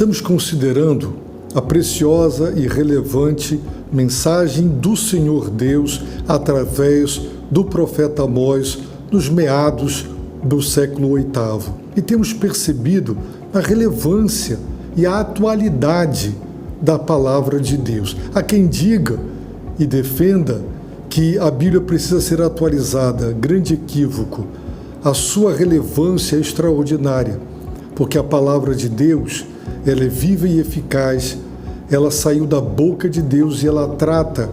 Estamos considerando a preciosa e relevante mensagem do Senhor Deus através do profeta Amós nos meados do século VIII. E temos percebido a relevância e a atualidade da palavra de Deus. Há quem diga e defenda que a Bíblia precisa ser atualizada. Grande equívoco. A sua relevância é extraordinária, porque a palavra de Deus, ela é viva e eficaz, ela saiu da boca de Deus e ela trata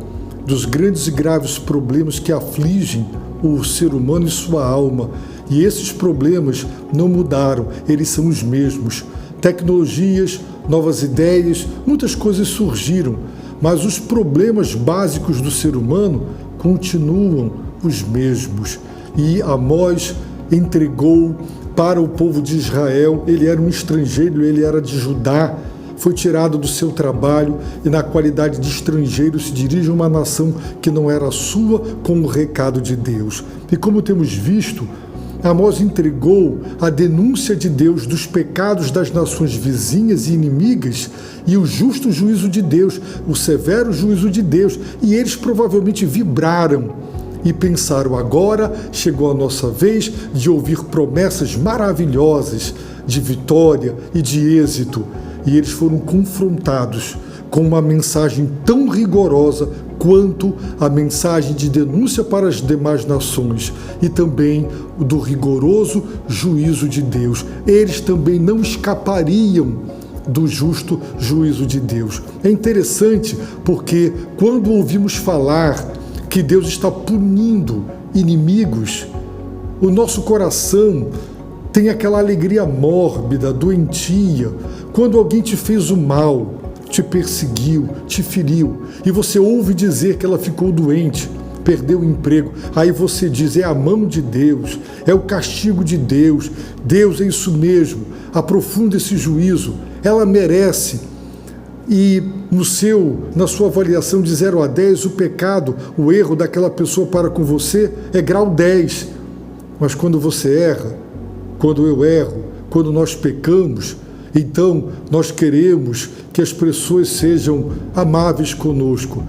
dos grandes e graves problemas que afligem o ser humano e sua alma. E esses problemas não mudaram, eles são os mesmos. Tecnologias, novas ideias, muitas coisas surgiram, mas os problemas básicos do ser humano continuam os mesmos. E Amós entregou para o povo de Israel, ele era um estrangeiro, ele era de Judá, foi tirado do seu trabalho e na qualidade de estrangeiro se dirige a uma nação que não era sua com o recado de Deus. E como temos visto, Amós entregou a denúncia de Deus dos pecados das nações vizinhas e inimigas e o justo juízo de Deus, o severo juízo de Deus, e eles provavelmente vibraram e pensaram: agora chegou a nossa vez de ouvir promessas maravilhosas de vitória e de êxito. E eles foram confrontados com uma mensagem tão rigorosa quanto a mensagem de denúncia para as demais nações e também do rigoroso juízo de Deus. Eles também não escapariam do justo juízo de Deus. É interessante porque quando ouvimos falar que Deus está punindo inimigos, o nosso coração tem aquela alegria mórbida, doentia, quando alguém te fez o mal, te perseguiu, te feriu, e você ouve dizer que ela ficou doente, perdeu o emprego, aí você diz: é a mão de Deus, é o castigo de Deus, Deus é isso mesmo, aprofunda esse juízo, ela merece. E na sua avaliação de 0 a 10, o pecado, o erro daquela pessoa para com você é grau 10. Mas quando você erra, quando eu erro, quando nós pecamos, então nós queremos que as pessoas sejam amáveis conosco.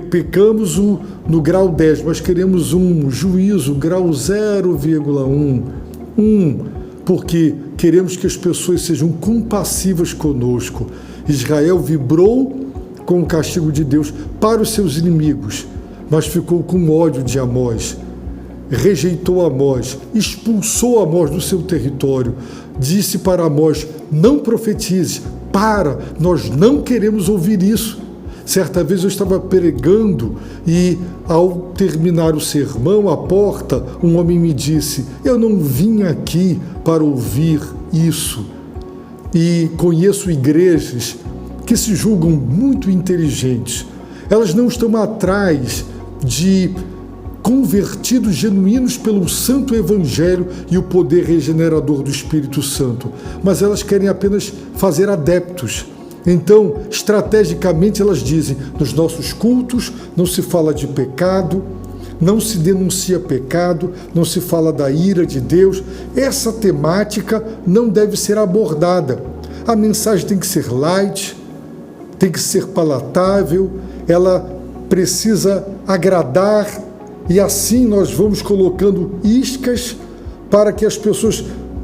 Pecamos no grau 10, mas queremos um juízo, grau 0,1. Porque queremos que as pessoas sejam compassivas conosco. Israel vibrou com o castigo de Deus para os seus inimigos, mas ficou com ódio de Amós, rejeitou Amós, expulsou Amós do seu território, disse para Amós: não profetize, nós não queremos ouvir isso. Certa vez eu estava pregando e, ao terminar o sermão, à porta, um homem me disse: eu não vim aqui para ouvir isso. E conheço igrejas que se julgam muito inteligentes. Elas não estão atrás de convertidos genuínos pelo santo evangelho e o poder regenerador do Espírito Santo, mas elas querem apenas fazer adeptos. Então, estrategicamente, elas dizem: nos nossos cultos não se fala de pecado, não se denuncia pecado, não se fala da ira de Deus. Essa temática não deve ser abordada. A mensagem tem que ser light, tem que ser palatável, ela precisa agradar, e assim nós vamos colocando iscas para que as pessoas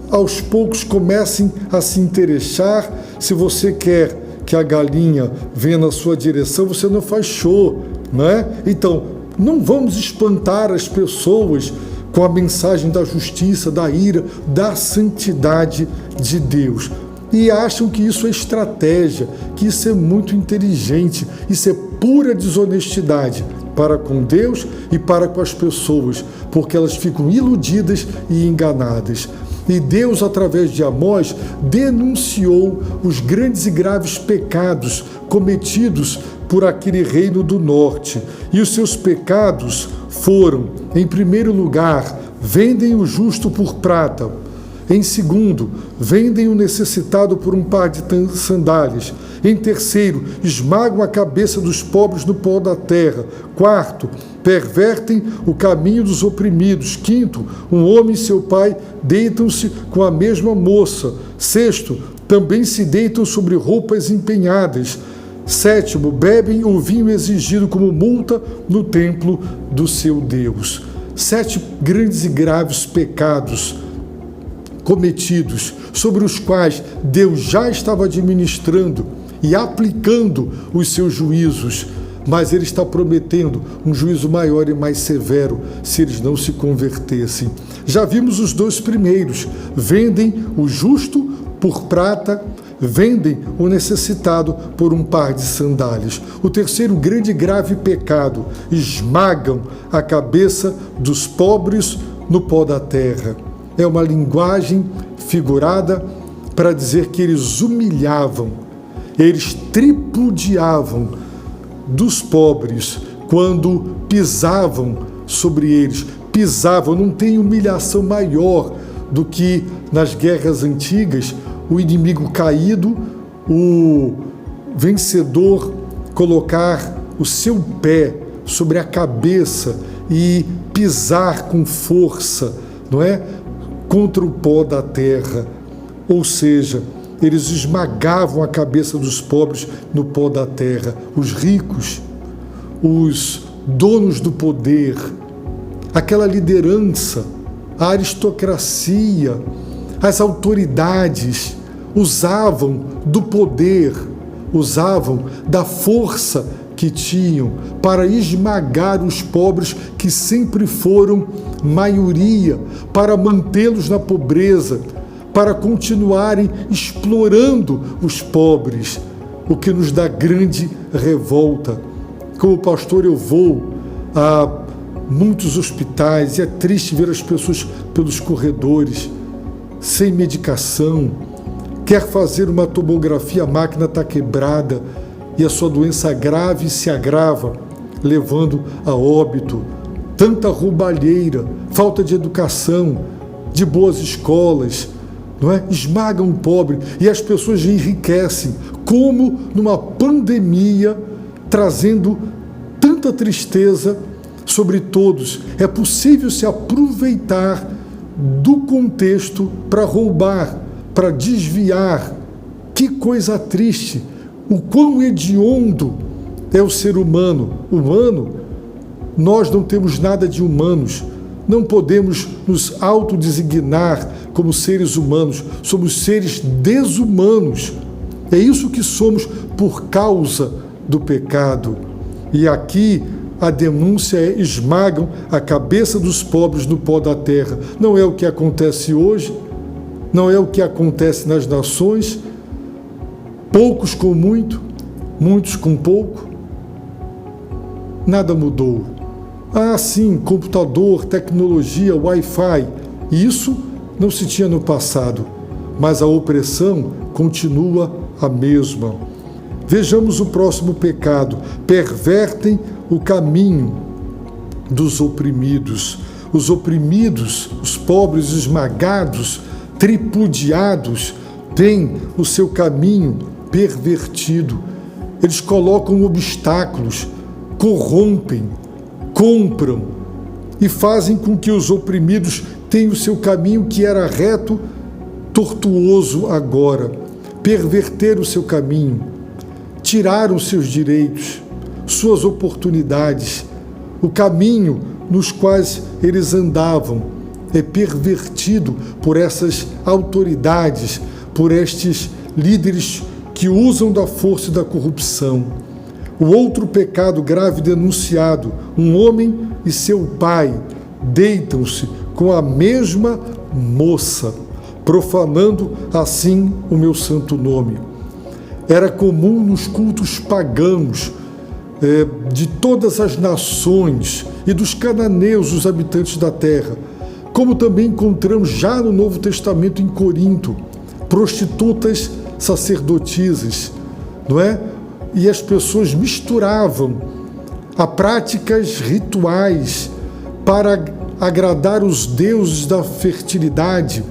aos poucos comecem a se interessar. Se você quer que a galinha venha na sua direção, você não faz show, não é? Então, não vamos espantar as pessoas com a mensagem da justiça, da ira, da santidade de Deus. E acham que isso é estratégia, que isso é muito inteligente, isso é pura desonestidade para com Deus e para com as pessoas, porque elas ficam iludidas e enganadas. E Deus, através de Amós, denunciou os grandes e graves pecados cometidos por aquele reino do norte. E os seus pecados foram, em primeiro lugar, vendem o justo por prata. Em segundo, vendem o necessitado por um par de sandálias. Em terceiro, esmagam a cabeça dos pobres no pó da terra. Quarto, pervertem o caminho dos oprimidos. Quinto, um homem e seu pai deitam-se com a mesma moça. Sexto, Também se deitam sobre roupas empenhadas. 7º, bebem o vinho exigido como multa no templo do seu Deus. 7 grandes e graves pecados cometidos, sobre os quais Deus já estava administrando e aplicando os seus juízos, mas Ele está prometendo um juízo maior e mais severo se eles não se convertessem. Já vimos os 2 primeiros: vendem o justo por prata, vendem o necessitado por um par de sandálias. O 3º grande e grave pecado: esmagam a cabeça dos pobres no pó da terra. É uma linguagem figurada para dizer que eles humilhavam, eles tripudiavam dos pobres quando pisavam sobre eles. Pisavam, não tem humilhação maior do que nas guerras antigas o inimigo caído, o vencedor colocar o seu pé sobre a cabeça e pisar com força, não é? Contra o pó da terra. Ou seja, eles esmagavam a cabeça dos pobres no pó da terra. Os ricos, os donos do poder, aquela liderança, a aristocracia, as autoridades usavam do poder, usavam da força que tinham para esmagar os pobres, que sempre foram maioria, para mantê-los na pobreza, para continuarem explorando os pobres, o que nos dá grande revolta. Como pastor, eu vou a muitos hospitais e é triste ver as pessoas pelos corredores, sem medicação. Quer fazer uma tomografia, a máquina está quebrada e a sua doença grave se agrava, levando a óbito. Tanta roubalheira, falta de educação, de boas escolas, não é? Esmagam o pobre e as pessoas enriquecem, como numa pandemia, trazendo tanta tristeza sobre todos. É possível se aproveitar do contexto para roubar, para desviar. Que coisa triste! O quão hediondo é o ser humano. Nós não temos nada de humanos. Não podemos nos autodesignar como seres humanos. Somos seres desumanos. É isso que somos por causa do pecado. E aqui a denúncia é: esmagam a cabeça dos pobres no pó da terra. Não é o que acontece hoje, não é o que acontece nas nações, poucos com muito, muitos com pouco. Nada mudou. Ah, sim, computador, tecnologia, Wi-Fi, isso não se tinha no passado, mas a opressão continua a mesma. Vejamos o próximo pecado: pervertem o caminho dos oprimidos. Os oprimidos, os pobres esmagados, tripudiados, têm o seu caminho pervertido. Eles colocam obstáculos, corrompem, compram e fazem com que os oprimidos tenham o seu caminho que era reto, tortuoso agora. Perverteram o seu caminho, tiraram seus direitos, suas oportunidades. O caminho nos quais eles andavam é pervertido por essas autoridades, por estes líderes que usam da força e da corrupção. O outro pecado grave denunciado: um homem e seu pai deitam-se com a mesma moça, profanando assim o meu santo nome. Era comum nos cultos pagãos de todas as nações e dos cananeus, os habitantes da terra, como também encontramos já no Novo Testamento em Corinto, prostitutas sacerdotisas, não é? E as pessoas misturavam a práticas rituais para agradar os deuses da fertilidade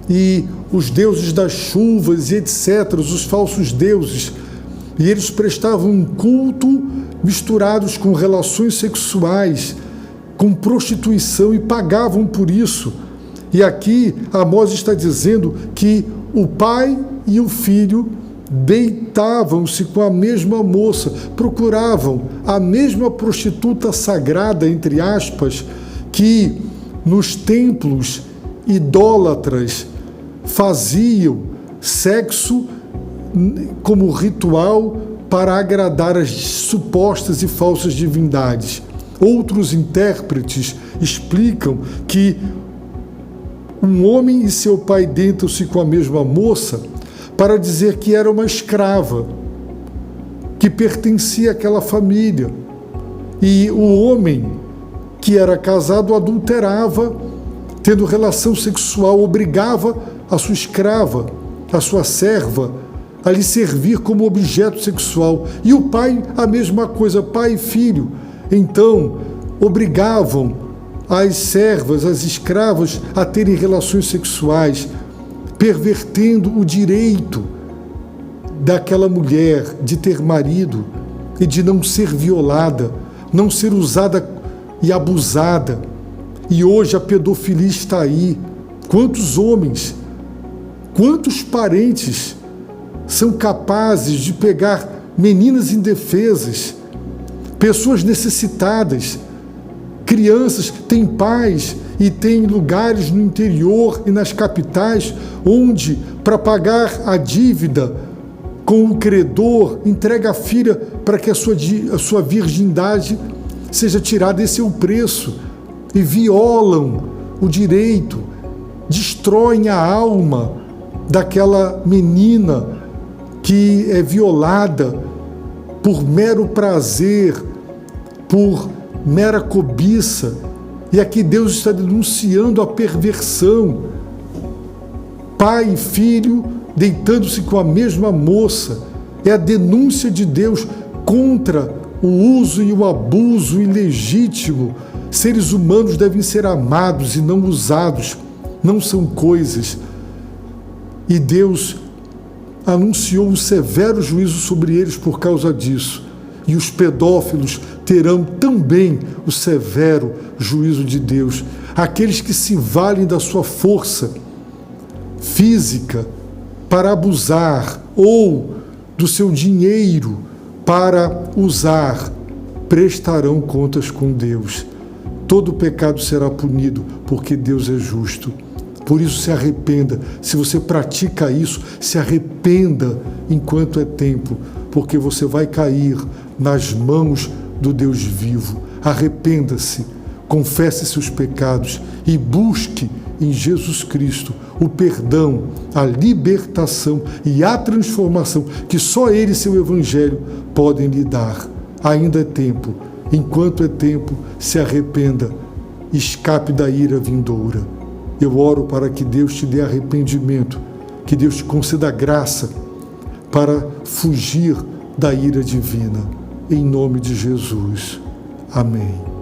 e os deuses das chuvas e etc., os falsos deuses. E eles prestavam um culto misturados com relações sexuais, com prostituição, e pagavam por isso. E aqui Amós está dizendo que o pai e o filho deitavam-se com a mesma moça, procuravam a mesma prostituta sagrada, entre aspas, que nos templos idólatras faziam sexo como ritual para agradar as supostas e falsas divindades. Outros intérpretes explicam que um homem e seu pai deitam-se com a mesma moça para dizer que era uma escrava, que pertencia àquela família. E o homem que era casado adulterava, tendo relação sexual, obrigava a sua escrava, a sua serva, a lhe servir como objeto sexual. E o pai, a mesma coisa, pai e filho. Então, obrigavam as servas, as escravas, a terem relações sexuais, pervertendo o direito daquela mulher de ter marido e de não ser violada, não ser usada e abusada. E hoje a pedofilia está aí. Quantos homens, quantos parentes são capazes de pegar meninas indefesas, pessoas necessitadas, crianças, tem pais e tem lugares no interior e nas capitais onde, para pagar a dívida com o credor, entrega a filha para que a sua virgindade seja tirada. Esse é o preço. E violam o direito, destroem a alma daquela menina que é violada por mero prazer, por mera cobiça. E aqui Deus está denunciando a perversão. Pai e filho deitando-se com a mesma moça. É a denúncia de Deus contra o uso e o abuso ilegítimo. Seres humanos devem ser amados e não usados, não são coisas. E Deus anunciou um severo juízo sobre eles por causa disso. E os pedófilos terão também o severo juízo de Deus. Aqueles que se valem da sua força física para abusar ou do seu dinheiro para usar, prestarão contas com Deus. Todo pecado será punido, porque Deus é justo. Por isso, se arrependa. Se você pratica isso, se arrependa enquanto é tempo, porque você vai cair nas mãos do Deus vivo. Arrependa-se, confesse seus pecados e busque em Jesus Cristo o perdão, a libertação e a transformação que só Ele e seu Evangelho podem lhe dar. Ainda é tempo. Enquanto é tempo, se arrependa, escape da ira vindoura. Eu oro para que Deus te dê arrependimento, que Deus te conceda graça para fugir da ira divina. Em nome de Jesus. Amém.